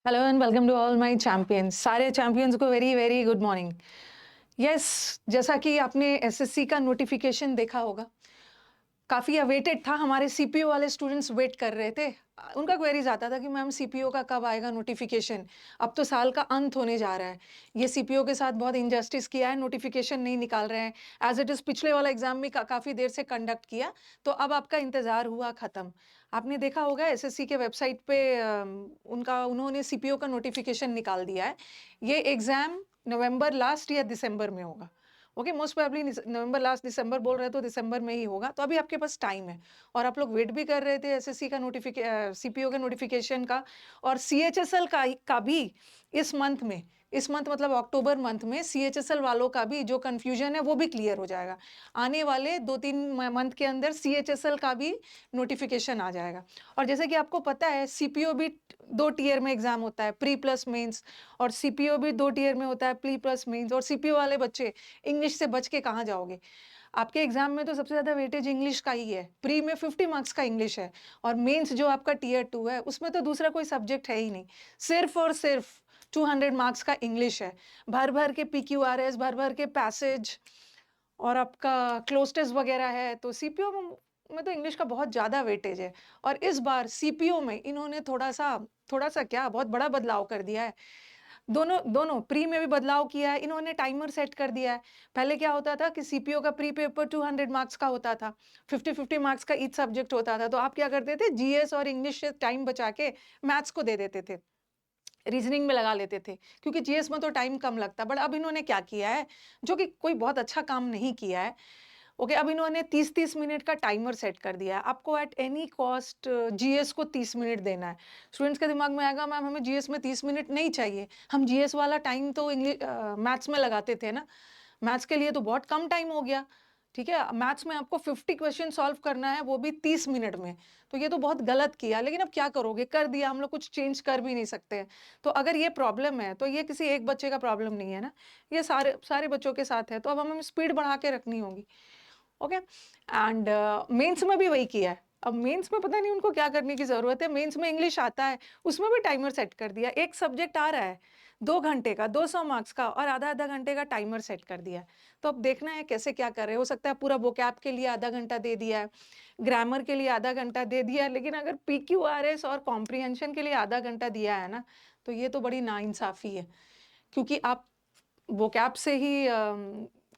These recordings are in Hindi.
Hello and welcome to all my champions. सारे चैंपियंस को very very good morning. Yes, जैसा कि आपने एसएससी का नोटिफिकेशन देखा होगा, काफ़ी अवेटेड था। हमारे सीपीओ वाले स्टूडेंट्स वेट कर रहे थे। उनका क्वेरीज आता था कि मैम सीपीओ का कब आएगा नोटिफिकेशन। अब तो साल का अंत होने जा रहा है, ये सीपीओ के साथ बहुत इनजस्टिस किया है, नोटिफिकेशन नहीं निकाल रहे हैं। एज इट इज़ पिछले वाला एग्जाम भी काफ़ी देर से कंडक्ट किया, तो अब आपका इंतज़ार हुआ ख़त्म। आपने देखा होगा एसएससी के वेबसाइट पे उन्होंने सीपीओ का नोटिफिकेशन निकाल दिया है। ये एग्ज़ाम नवंबर लास्ट या दिसंबर में होगा। ओके, मोस्ट प्रोबेबली नवंबर लास्ट, दिसंबर बोल रहे हैं तो दिसंबर में ही होगा। तो अभी आपके पास टाइम है और आप लोग वेट भी कर रहे थे एसएससी का सीपीओ के नोटिफिकेशन का, और सीएचएसएल का भी इस मंथ मतलब अक्टूबर मंथ में सीएचएसएल वालों का भी जो कंफ्यूजन है वो भी क्लियर हो जाएगा। आने वाले 2-3 मंथ के अंदर सीएचएसएल का भी नोटिफिकेशन आ जाएगा। और जैसे कि आपको पता है सीपीओ भी 2 टियर में एग्जाम होता है, प्री प्लस मेंस, और सीपीओ भी 2 टियर में होता है, प्री प्लस मेंस। और सीपीओ वाले बच्चे इंग्लिश से बच के कहाँ जाओगे? आपके एग्जाम में तो सबसे ज्यादा वेटेज इंग्लिश का ही है। प्री में 50 मार्क्स का इंग्लिश है, और मेंस जो आपका टियर 2 है उसमें तो दूसरा कोई सब्जेक्ट है ही नहीं, सिर्फ और सिर्फ 200 मार्क्स का इंग्लिश है। भर भर के पीक्यूआरएस, भर भर के पैसेज, और आपका क्लोज टेस्ट वगैरह है। तो सीपीओ में तो इंग्लिश का बहुत ज़्यादा वेटेज है। और इस बार सीपीओ में इन्होंने थोड़ा सा क्या, बहुत बड़ा बदलाव कर दिया है। दोनों दोनों प्री में भी बदलाव किया है इन्होंने, टाइमर सेट कर दिया है। पहले क्या होता था कि सीपीओ का प्री पेपर 200 मार्क्स का होता था, 50-50 मार्क्स का ईच सब्जेक्ट होता था। तो आप क्या करते थे, जीएस और इंग्लिश से टाइम बचा के मैथ्स को दे देते थे, रीजनिंग में लगा लेते थे, क्योंकि जीएस में तो टाइम कम लगता। बट अब इन्होंने क्या किया है, जो कि कोई बहुत अच्छा काम नहीं किया है। ओके, अब इन्होंने 30-30 मिनट का टाइमर सेट कर दिया है। आपको एट एनी कॉस्ट जीएस को 30 मिनट देना है। स्टूडेंट्स के दिमाग में आएगा मैम हमें जीएस में 30 मिनट नहीं चाहिए, हम जीएस वाला टाइम तो इंग्लिश मैथ्स में लगाते थे ना, मैथ्स के लिए तो बहुत कम टाइम हो गया। ठीक है, मैथ्स में आपको 50 क्वेश्चन सॉल्व करना है, वो भी 30 मिनट में। तो ये तो बहुत गलत किया, लेकिन अब क्या करोगे, कर दिया, हम लोग कुछ चेंज कर भी नहीं सकते हैं। तो अगर ये प्रॉब्लम है तो ये किसी एक बच्चे का प्रॉब्लम नहीं है ना, ये सारे सारे बच्चों के साथ है। तो अब हमें स्पीड बढ़ा के रखनी होगी। ओके, एंड मेंस में भी वही किया है। अब मेंस में पता नहीं उनको क्या करने की जरूरत है। मेंस में इंग्लिश आता है, उसमें भी टाइमर सेट कर दिया। एक सब्जेक्ट आ रहा है 2 घंटे का, 200 मार्क्स का, और आधा आधा घंटे का टाइमर सेट कर दिया है। तो अब देखना है कैसे क्या कर रहे हैं। हो सकता है पूरा वोकैब के लिए आधा घंटा दे दिया है, ग्रामर के लिए आधा घंटा दे दिया है, लेकिन अगर पीक्यूआरएस और कॉम्प्रिहेंशन के लिए आधा घंटा दिया है ना, तो ये तो बड़ी नाइंसाफी है। क्योंकि आप वोकैब से ही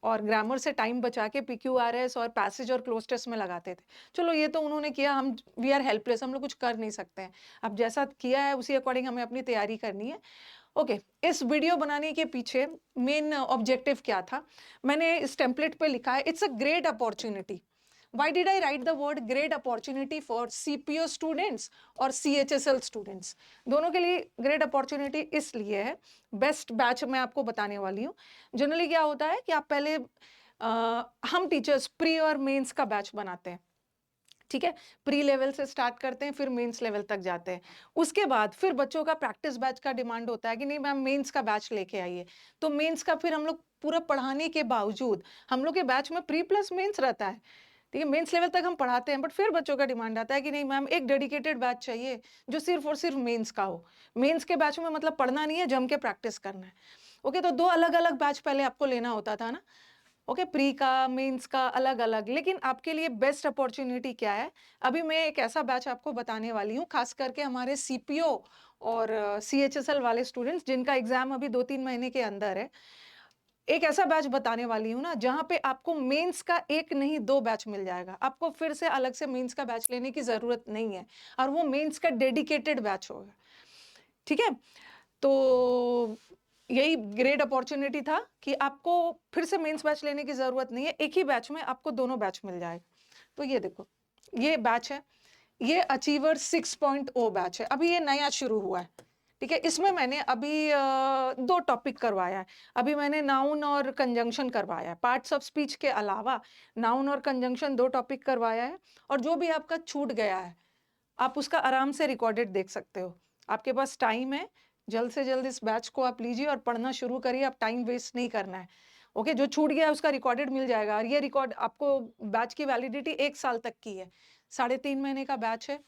और ग्रामर से टाइम बचा के पीक्यूआरएस और पैसेज और क्लोज टेस्ट में लगाते थे। चलो ये तो उन्होंने किया, हम वी आर हेल्पलेस, हम लोग कुछ कर नहीं सकते हैं। अब जैसा किया है उसी अकॉर्डिंग हमें अपनी तैयारी करनी है। ओके, इस वीडियो बनाने के पीछे मेन ऑब्जेक्टिव क्या था, मैंने इस टेम्पलेट पे लिखा है, it's a great opportunity. Why did I write the word great opportunity for CPO students और CHSL students? दोनों के लिए ग्रेट अपॉर्चुनिटी इसलिए है, बेस्ट बैच मैं आपको बताने वाली हूँ। जनरली क्या होता है कि आप पहले हम टीचर्स प्री और मेंस का बैच बनाते हैं। ठीक है, प्री लेवल से स्टार्ट करते हैं, फिर मेंस लेवल तक जाते हैं। उसके बाद फिर बच्चों का प्रैक्टिस बैच का डिमांड होता है कि नहीं मैम मेंस का बैच लेके आइए। तो मेंस का फिर हम लोग पूरा पढ़ाने के बावजूद, हम लोग के बैच में प्री प्लस मेंस रहता है। ठीक है, मेंस लेवल तक हम पढ़ाते हैं, बट फिर बच्चों का डिमांड आता है कि नहीं मैम एक डेडिकेटेड बैच चाहिए जो सिर्फ और सिर्फ मेंस का हो। मेंस के बैच में मतलब पढ़ना नहीं है, जम के प्रैक्टिस करना है। ओके, तो 2 अलग अलग बैच पहले आपको लेना होता था ना। ओके, प्री का मेंस का अलग अलग। लेकिन आपके लिए बेस्ट अपॉर्चुनिटी क्या है, अभी मैं एक ऐसा बैच आपको बताने वाली हूँ, खास करके हमारे सीपीओ और सीएचएसएल वाले स्टूडेंट्स जिनका एग्जाम अभी 2-3 महीने के अंदर है। एक ऐसा बैच बताने वाली हूँ ना जहां पे आपको मेंस का एक नहीं 2 बैच मिल जाएगा। आपको फिर से अलग से मेंस का बैच लेने की जरूरत नहीं है, और वो मेंस का डेडिकेटेड बैच होगा। ठीक है, तो यही ग्रेट अपॉर्चुनिटी था कि आपको फिर से मेंस बैच लेने की जरूरत नहीं है, एक ही बैच में आपको दोनों बैच मिल जाएगा। तो ये देखो, ये बैच है, ये अचीवर 6.0 बैच है, अभी ये नया शुरू हुआ है। ठीक है, इसमें मैंने अभी 2 टॉपिक करवाया है। अभी मैंने नाउन और कंजंक्शन करवाया है, पार्ट्स ऑफ स्पीच के अलावा नाउन और कंजंक्शन 2 टॉपिक करवाया है। और जो भी आपका छूट गया है आप उसका आराम से रिकॉर्डेड देख सकते हो। आपके पास टाइम है, जल्द से जल्द इस बैच को आप लीजिए और पढ़ना शुरू करिए। आप टाइम वेस्ट नहीं करना है। ओके, जो छूट गया उसका रिकॉर्डेड मिल जाएगा, और ये रिकॉर्ड आपको, बैच की वैलिडिटी 1 साल तक की है, 3.5 महीने का बैच है।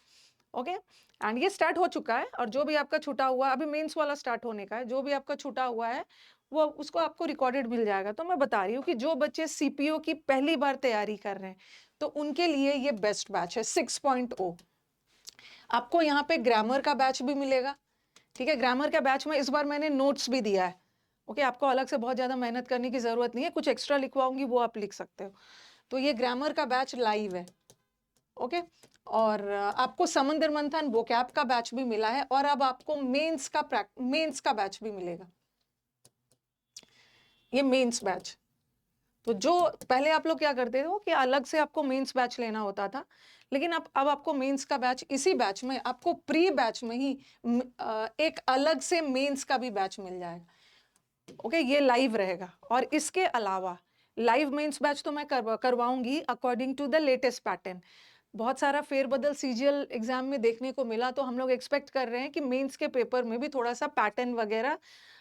ओके, एंड ये स्टार्ट हो चुका है, और जो भी आपका छूटा हुआ, अभी मेंस वाला स्टार्ट होने का है, जो भी आपका छूटा हुआ है वो उसको आपको रिकॉर्डेड मिल जाएगा। तो मैं बता रही हूँ कि जो बच्चे सीपीओ की पहली बार तैयारी कर रहे हैं तो उनके लिए ये बेस्ट बैच है 6.0। आपको यहाँ पे ग्रामर का बैच भी मिलेगा, ठीक है। ग्रामर का बैच में इस बार मैंने नोट्स भी दिया है, ओके। आपको अलग से बहुत ज़्यादा मेहनत करने की ज़रूरत नहीं है, कुछ एक्स्ट्रा लिखवाऊंगी वो आप लिख सकते हो। तो ये ग्रामर का बैच लाइव है, ओके। और आपको समंदर मंथन वोकैब का बैच भी मिला है, और अब आपको मेंस का बैच भी मिलेगा, ये मेंस बैच। तो जो पहले आप लोग क्या करते थे कि अलग से आपको मेंस बैच लेना होता था, लेकिन अब आपको मेंस का बैच, इसी बैच में आपको प्री बैच में ही एक अलग से मेंस का भी बैच मिल जाएगा, ओके। ये लाइव रहेगा, और इसके अलावा लाइव मेंस बैच तो मैं करवाऊंगी according to the latest pattern. बहुत सारा फेरबदल सीजीएल एग्जाम में देखने को मिला, तो हम लोग एक्सपेक्ट कर रहे हैं कि मेंस के पेपर में भी थोड़ा सा पैटर्न वगैरह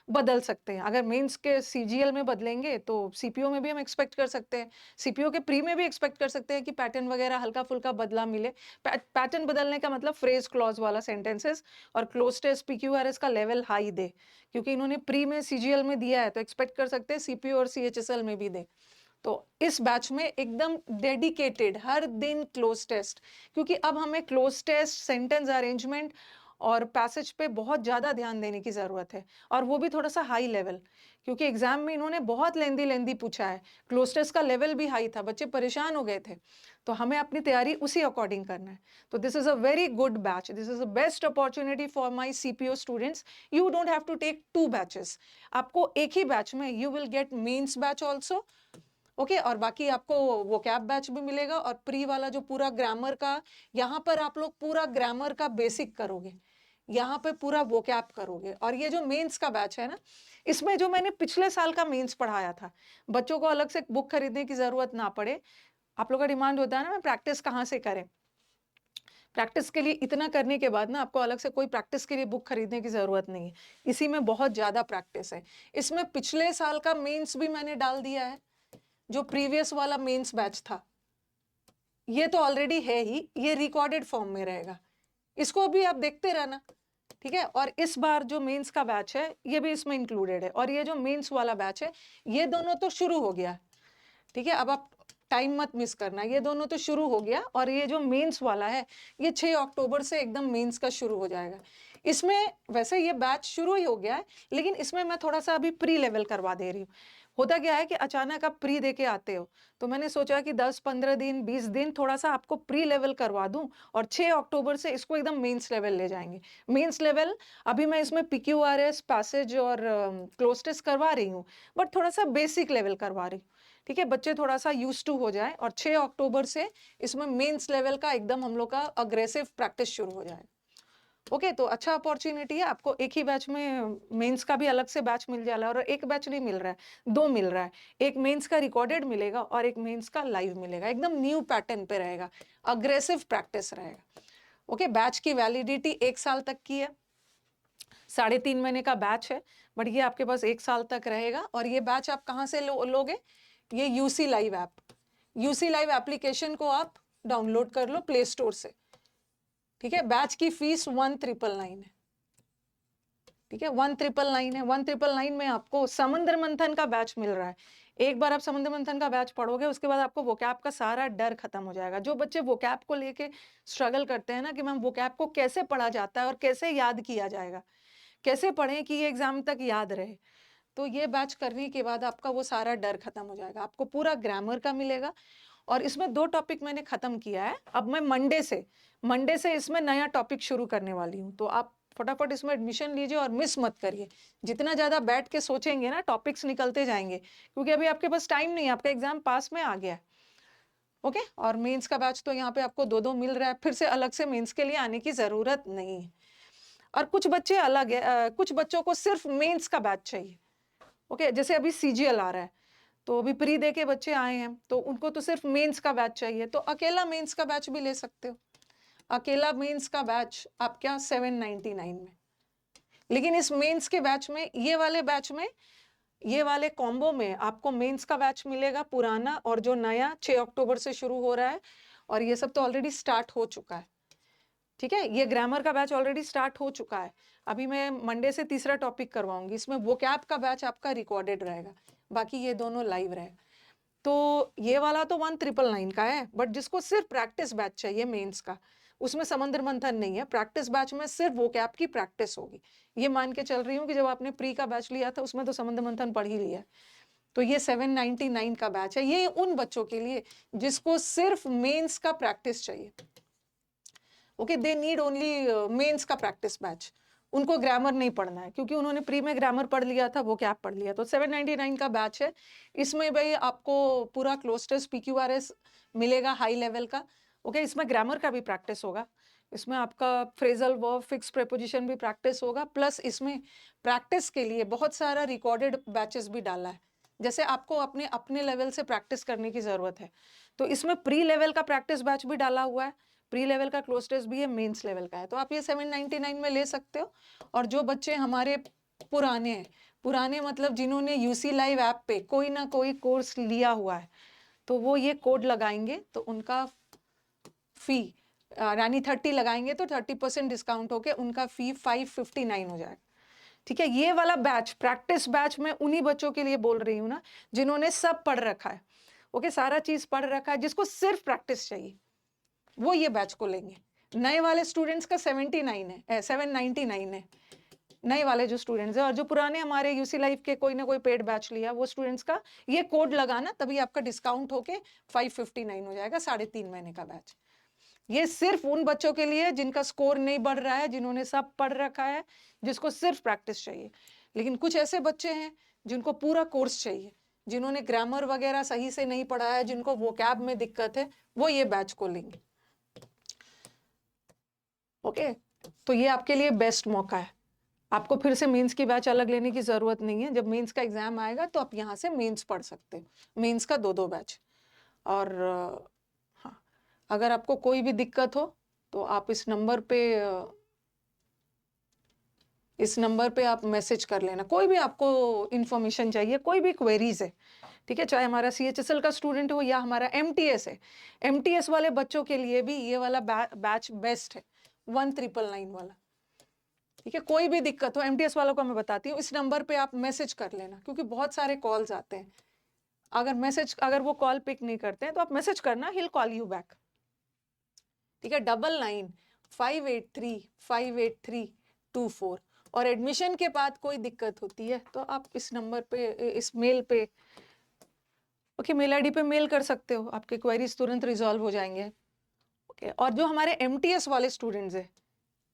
बदल सकते हैं। अगर मेंस के सीजीएल में बदलेंगे तो सीपीओ में भी हम एक्सपेक्ट कर सकते हैं, सीपीओ के प्री में भी एक्सपेक्ट कर सकते हैं कि पैटर्न वगैरह हल्का फुल्का बदला मिले। पैटर्न बदलने का मतलब फ्रेज क्लॉज वाला सेंटेंसेस और क्लोज टेस्ट पीक्यूआरएस का लेवल हाई दे, क्योंकि इन्होंने प्री में सीजीएल में दिया है तो एक्सपेक्ट कर सकते हैं सीपीओ और सीएचएसएल में भी दे। तो इस बैच में एकदम डेडिकेटेड हर दिन क्लोज टेस्ट, क्योंकि अब हमें क्लोज टेस्ट, सेंटेंस अरेंजमेंट और पैसेज पे बहुत ज़्यादा ध्यान देने की ज़रूरत है, और वो भी थोड़ा सा हाई लेवल, क्योंकि एग्जाम में इन्होंने बहुत लेंदी पूछा है। क्लोज टेस्ट का लेवल भी हाई था, बच्चे परेशान हो गए थे, तो हमें अपनी तैयारी उसी अकॉर्डिंग करना है। तो this is a very good batch, this is a best opportunity for my CPO students. You don't have to take 2 batches, आपको एक ही बैच में you will get mains batch also, okay. और बाकी आपको वो कैब बैच भी मिलेगा, और प्री वाला जो पूरा ग्रामर का, यहाँ पर आप लोग पूरा ग्रामर का बेसिक करोगे, यहाँ पे पूरा वो कैब करोगे। और ये जो मेंस का बैच है ना, इसमें जो मैंने पिछले साल का मेंस पढ़ाया था, बच्चों को अलग से बुक खरीदने की जरूरत ना पड़े। आप लोग का डिमांड होता है ना मैं प्रैक्टिस कहाँ से करें, प्रैक्टिस के लिए इतना करने के बाद ना आपको अलग से कोई प्रैक्टिस के लिए बुक खरीदने की जरूरत नहीं है, इसी में बहुत ज्यादा प्रैक्टिस है। इसमें पिछले साल का मेंस भी मैंने डाल दिया है, जो प्रीवियस वाला मेंस बैच था ये तो ऑलरेडी है ही, ये रिकॉर्डेड फॉर्म में रहेगा, इसको भी आप देखते रहना, ठीक है। और इस बार जो मेंस का बैच है ये भी इसमें इंक्लूडेड है, और ये जो मेंस वाला बैच है ये दोनों तो शुरू हो गया, ठीक है। अब आप टाइम मत मिस करना, ये दोनों तो शुरू हो गया, और ये जो मेंस वाला है ये 6 अक्टूबर से एकदम मेंस का शुरू हो जाएगा। इसमें वैसे ये बैच शुरू ही हो गया है, लेकिन इसमें मैं थोड़ा सा अभी प्री लेवल करवा दे रही हूँ। होता क्या है कि अचानक आप प्री दे के आते हो, तो मैंने सोचा कि 10-15 दिन 20 दिन थोड़ा सा आपको प्री लेवल करवा दूं, और 6 अक्टूबर से इसको एकदम मेंस लेवल ले जाएंगे। मेंस लेवल अभी मैं इसमें पीक्यूआरएस, पैसेज और क्लोज टेस्ट करवा रही हूँ, बट थोड़ा सा बेसिक लेवल करवा रही हूँ, ठीक है। बच्चे थोड़ा सा यूज टू हो जाए, और 6 अक्टूबर से इसमें मेंस लेवल का एकदम हम लोग का अग्रेसिव प्रैक्टिस शुरू हो जाए, ओके। तो अच्छा अपॉर्चुनिटी है, आपको एक ही बैच में मेंस का भी अलग से बैच मिल जाएगा, और एक बैच नहीं मिल रहा है, 2 मिल रहा है। एक मेंस का रिकॉर्डेड मिलेगा और एक मेंस का लाइव मिलेगा, एकदम न्यू पैटर्न पे रहेगा, अग्रेसिव प्रैक्टिस रहेगा, ओके। बैच की वैलिडिटी 1 साल तक की है, 3.5 महीने का बैच है, बट ये आपके पास 1 साल तक रहेगा। और ये बैच आप कहाँ से लोगे, ये UC live app, UC live application को आप डाउनलोड कर लो प्ले स्टोर से, ठीक है। बैच की फीस 1999 है, ठीक है, 1999 है। 1999 में आपको समंदर मंथन का बैच मिल रहा है। एक बार आप समंदर मंथन का बैच पढ़ोगे उसके बाद आपको वोकैब का सारा डर खत्म हो जाएगा। जो बच्चे वोकैब को लेके स्ट्रगल करते हैं ना कि मैम वोकैब को कैसे पढ़ा जाता है और कैसे याद किया जाएगा, कैसे पढ़ें कि ये एग्जाम तक याद रहे, तो ये बैच करने के बाद आपका वो सारा डर खत्म हो जाएगा। आपको पूरा ग्रामर का मिलेगा, और इसमें 2 टॉपिक मैंने खत्म किया है। अब मैं मंडे से इसमें नया टॉपिक शुरू करने वाली हूँ, तो आप फटाफट इसमें एडमिशन लीजिए और मिस मत करिए। जितना ज़्यादा बैठ के सोचेंगे ना टॉपिक्स निकलते जाएंगे, क्योंकि अभी आपके पास टाइम नहीं है, आपका एग्जाम पास में आ गया है, ओके। और मेंस का बैच तो यहाँ पे आपको 2-2 मिल रहा है, फिर से अलग से मेंस के लिए आने की ज़रूरत नहीं है। और कुछ बच्चे अलग है, कुछ बच्चों को सिर्फ मेंस का बैच चाहिए, ओके। जैसे अभी सीजीएल आ रहा है, तो अभी प्री दे के बच्चे आए हैं, तो उनको तो सिर्फ मेंस का बैच चाहिए, तो अकेला मेंस का बैच भी ले सकते हो। अकेला मेंस का बैच आप क्या 799 में, लेकिन इस मेंस के बैच में, ये वाले बैच में, ये वाले कॉम्बो में आपको मेंस का बैच मिलेगा पुराना, और जो नया 6 अक्टूबर से शुरू हो रहा है, और ये सब तो ऑलरेडी स्टार्ट हो चुका है, ठीक है, ये ग्रामर का बैच ऑलरेडी स्टार्ट हो चुका है। अभी मैं मंडे से तीसरा टॉपिक करवाऊंगी, इसमें वोकैब का बैच आपका रिकॉर्डेड रहेगा, बाकी ये दोनों लाइव रहेगा। तो ये वाला तो 1999 का है, बट जिसको सिर्फ प्रैक्टिस बैच चाहिए मेंस का, उसमें समंदर मंथन नहीं है। प्रैक्टिस बैच में सिर्फ वोकैब की प्रैक्टिस होगी। ये मान के चल रही हूँ कि जब आपने प्री का बैच लिया था उसमें तो समंदर मंथन पढ़ ही लिया है। तो ये 799 का बैच है। ये उन बच्चों के लिए जिसको सिर्फ मेंस का प्रैक्टिस चाहिए। Okay, they need only mains का प्रैक्टिस बैच। उनको ग्रामर नहीं पढ़ना है, क्योंकि उन्होंने प्री में ग्रामर पढ़ लिया था, वो कैप पढ़ लिया। तो 799 का बैच है। इसमें भाई आपको पूरा क्लोज टेस्ट PQRS मिलेगा हाई लेवल का। ओके, इसमें ग्रामर का भी प्रैक्टिस होगा, इसमें आपका फ्रेजल वर्ब, फिक्स प्रेपोजिशन भी प्रैक्टिस होगा, प्लस इसमें प्रैक्टिस के लिए बहुत सारा रिकॉर्डेड बैचेस भी डाला है। जैसे आपको अपने अपने लेवल से प्रैक्टिस करने की जरूरत है, तो इसमें प्री लेवल का प्रैक्टिस बैच भी डाला हुआ है, प्री लेवल का क्लोज टेस्ट भी है, मेंस लेवल का है। तो आप ये 799 में ले सकते हो। और जो बच्चे हमारे पुराने हैं, पुराने मतलब जिन्होंने UC लाइव ऐप पे कोई ना कोई कोर्स लिया हुआ है, तो वो ये कोड लगाएंगे तो उनका फी यानी 30 लगाएंगे तो 30% डिस्काउंट होके उनका फी 559 हो जाएगा। ठीक है, ये वाला बैच प्रैक्टिस बैच मैं उन्हीं बच्चों के लिए बोल रही हूँ ना जिन्होंने सब पढ़ रखा है। ओके, सारा चीज पढ़ रखा है, जिसको सिर्फ प्रैक्टिस चाहिए वो ये बैच को लेंगे। नए वाले स्टूडेंट्स का 799 है, नए वाले जो स्टूडेंट्स हैं। और जो पुराने हमारे UC लाइफ के कोई ना कोई पेड बैच लिया वो स्टूडेंट्स का ये कोड लगाना, तभी आपका डिस्काउंट होके 559 हो जाएगा, 3.5 महीने का बैच। ये सिर्फ उन बच्चों के लिए जिनका स्कोर नहीं बढ़ रहा है, जिन्होंने सब पढ़ रखा है, जिसको सिर्फ प्रैक्टिस चाहिए। लेकिन कुछ ऐसे बच्चे हैं जिनको पूरा कोर्स चाहिए, जिन्होंने ग्रामर वगैरह सही से नहीं पढ़ा है, जिनको वोकैब में दिक्कत है, वो ये बैच को लेंगे। ओके, तो ये आपके लिए बेस्ट मौका है। आपको फिर से मेंस की बैच अलग लेने की जरूरत नहीं है। जब मेंस का एग्जाम आएगा तो आप यहाँ से मेंस पढ़ सकते हो, मेंस का 2-2 बैच। और हाँ, अगर आपको कोई भी दिक्कत हो तो आप इस नंबर पे आप मैसेज कर लेना। कोई भी आपको इंफॉर्मेशन चाहिए, कोई भी क्वेरीज है, ठीक है, चाहे हमारा CHSL का स्टूडेंट हो या हमारा MTS है। MTS वाले बच्चों के लिए भी ये वाला बैच बेस्ट है, 1999 वाला। ठीक है, कोई भी दिक्कत हो MTS वालों को मैं बताती हूँ, इस नंबर पे आप मैसेज कर लेना, क्योंकि बहुत सारे कॉल्स आते हैं। अगर वो कॉल पिक नहीं करते हैं तो आप मैसेज करना, he'll कॉल यू बैक। ठीक है, 9958358324। और एडमिशन के बाद कोई दिक्कत होती है तो आप इस नंबर पे, इस मेल पे, ओके, मेल ID पे मेल कर सकते हो, आपके क्वेरीज तुरंत रिजॉल्व हो जाएंगे। ओके, और जो हमारे MTS वाले स्टूडेंट्स हैं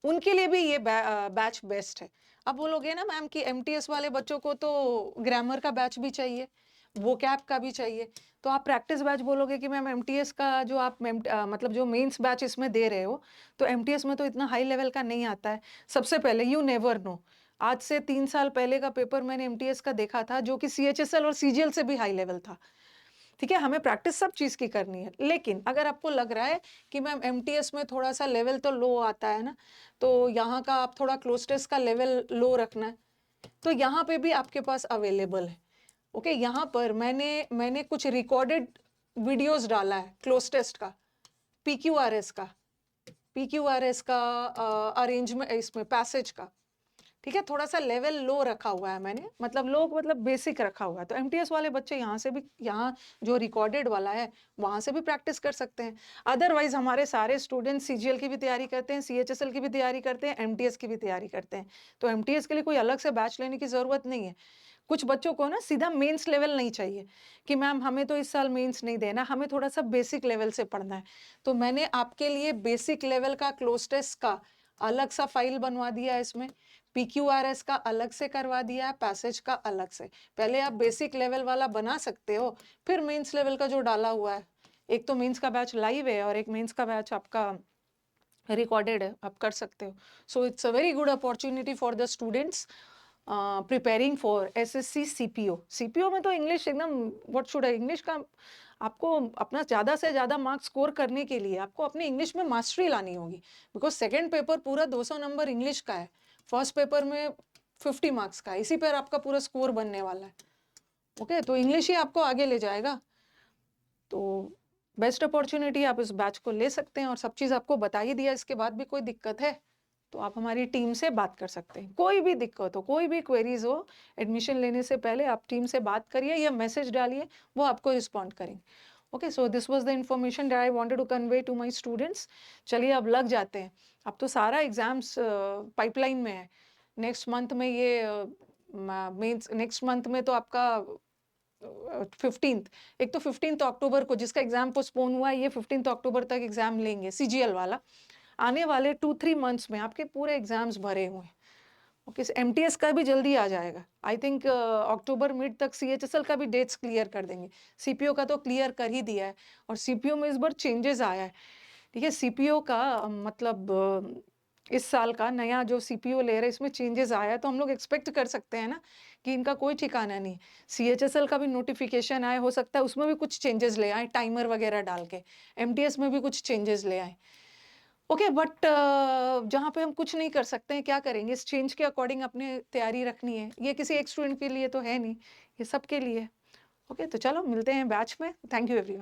उनके लिए भी ये बैच बेस्ट है। अब बोलोगे ना मैम कि MTS वाले बच्चों को तो ग्रामर का बैच भी चाहिए, वोकैब का भी चाहिए, तो आप प्रैक्टिस बैच बोलोगे कि मैम MTS का जो आप मतलब जो मेंस बैच इसमें दे रहे हो, तो MTS में तो इतना हाई लेवल का नहीं आता है। सबसे पहले यू नेवर नो, आज से 3 साल पहले का पेपर मैंने MTS का देखा था, जो कि CHSL और CGL से भी हाई लेवल था। ठीक है, हमें प्रैक्टिस सब चीज की करनी है। लेकिन अगर आपको लग रहा है कि मैम MTS में थोड़ा सा लेवल तो लो आता है ना, तो यहाँ का आप थोड़ा क्लोज टेस्ट का लेवल लो रखना है, तो यहाँ पे भी आपके पास अवेलेबल है। ओके, यहाँ पर मैंने कुछ रिकॉर्डेड वीडियोस डाला है क्लोज टेस्ट का, PQRS का अरेंजमेंट, इसमें पैसेज का। ठीक है, थोड़ा सा लेवल लो रखा हुआ है मैंने, मतलब बेसिक रखा हुआ है। तो MTS वाले बच्चे यहाँ से भी, यहाँ जो रिकॉर्डेड वाला है वहां से भी प्रैक्टिस कर सकते हैं। अदरवाइज हमारे सारे स्टूडेंट्स CGL की भी तैयारी करते हैं, CHSL की भी तैयारी करते हैं, MTS की भी तैयारी करते हैं। तो MTS के लिए कोई अलग से बैच लेने की जरूरत नहीं है। कुछ बच्चों को ना सीधा मेंस लेवल नहीं चाहिए कि मैम हमें तो इस साल मेंस नहीं देना, हमें थोड़ा सा बेसिक लेवल से पढ़ना है। तो मैंने आपके लिए बेसिक लेवल का क्लोज टेस्ट का अलग सा फाइल बनवा दिया है, इसमें PQRS का अलग से करवा दिया है, पैसेज का अलग से। पहले आप बेसिक लेवल वाला बना सकते हो, फिर मेंस लेवल का जो डाला हुआ है, एक तो मेंस का बैच लाइव है और एक मेंस का बैच आपका रिकॉर्डेड है, आप कर सकते हो। So it's a very good opportunity for the students preparing for SSC CPO में तो इंग्लिश एकदम व्हाट शुड आई, इंग्लिश का आपको अपना ज़्यादा से ज़्यादा मार्क्स स्कोर करने के लिए आपको अपने इंग्लिश में मास्टरी लानी होगी, बिकॉज सेकेंड पेपर पूरा 200 नंबर इंग्लिश का है, फर्स्ट पेपर में 50 मार्क्स का है, इसी पर आपका पूरा स्कोर बनने वाला है। ओके, तो इंग्लिश ही आपको आगे ले जाएगा। तो बेस्ट अपॉर्चुनिटी, आप इस बैच को ले सकते हैं और सब चीज़ आपको बता ही दिया। इसके बाद भी कोई दिक्कत है तो आप हमारी टीम से बात कर सकते हैं। कोई भी दिक्कत हो, कोई भी क्वेरीज हो, एडमिशन लेने से पहले आप टीम से बात करिए या मैसेज डालिए, वो आपको रिस्पॉन्ड करेंगे। Okay, so this was the information that I wanted to convey to my students. चलिए अब लग जाते हैं। अब तो सारा एग्जाम्स पाइपलाइन में है। नेक्स्ट मंथ में ये मीन्स नेक्स्ट मंथ में तो आपका 15th, एक तो 15th अक्टूबर को जिसका एग्जाम पोस्टपोन हुआ है, ये 15th अक्टूबर तक एग्जाम लेंगे सीजीएल वाला। आने वाले 2-3 मंथ्स में आपके पूरे एग्जाम्स भरे हुए हैं। ओके, एमटीएस का भी जल्दी आ जाएगा। आई थिंक अक्टूबर मिड तक सीएचएसएल का भी डेट्स क्लियर कर देंगे। सीपीओ का तो क्लियर कर ही दिया है और सीपीओ में इस बार चेंजेस आया है। ठीक है, सीपीओ का मतलब इस साल का नया जो सीपीओ ले रहे हैं इसमें चेंजेस आया है, तो हम लोग एक्सपेक्ट कर सकते हैं ना कि इनका कोई ठिकाना नहीं। सीएचएसएल का भी नोटिफिकेशन आया, हो सकता है उसमें भी कुछ चेंजेस ले आए, टाइमर वगैरह डाल के। एमटीएस में भी कुछ चेंजेस ले आए। ओके, बट जहाँ पे हम कुछ नहीं कर सकते हैं, क्या करेंगे? इस चेंज के अकॉर्डिंग अपने तैयारी रखनी है। ये किसी एक स्टूडेंट के लिए तो है नहीं, ये सबके लिए है। ओके, तो चलो मिलते हैं बैच में। Thank you everyone.